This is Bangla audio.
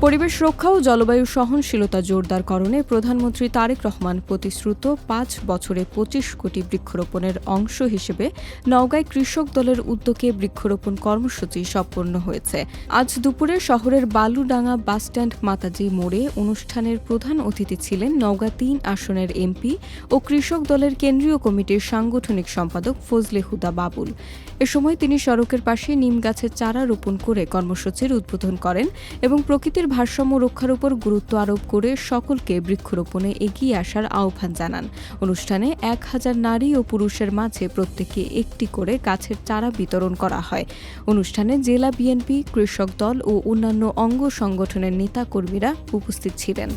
পরিবেশ রক্ষা ও জলবায়ু সহনশীলতা জোরদারকরণে প্রধানমন্ত্রী তারেক রহমান প্রতিশ্রুত ৫ বছরে ২৫ কোটি বৃক্ষরোপণের অংশ হিসেবে নওগাঁয় কৃষক দলের উদ্যোগে বৃক্ষরোপণ কর্মসূচি সম্পন্ন হয়েছে। আজ দুপুরে শহরের বালুডাঙ্গা বাসস্ট্যান্ড মাতাজি মোড়ে অনুষ্ঠানের প্রধান অতিথি ছিলেন নওগাঁ ৩ আসনের এমপি ও কৃষক দলের কেন্দ্রীয় কমিটির সাংগঠনিক সম্পাদক ফজলে হুদা বাবুল। এ সময় তিনি সড়কের পাশে নিম গাছের চারা রোপণ করে কর্মসূচির উদ্বোধন করেন এবং প্রকৃতির ভারসাম্য রক্ষার উপর গুরুত্ব আরোপ করে সকলকে বৃক্ষরোপণে এগিয়ে আসার আহ্বান জানান। অনুষ্ঠানে ১,০০০ নারী ও পুরুষের মাঝে প্রত্যেকে একটি করে গাছের চারা বিতরণ করা হয়। অনুষ্ঠানে জেলা বিএনপি, কৃষক দল ও অন্যান্য অঙ্গ সংগঠনের নেতাকর্মীরা উপস্থিত ছিলেন।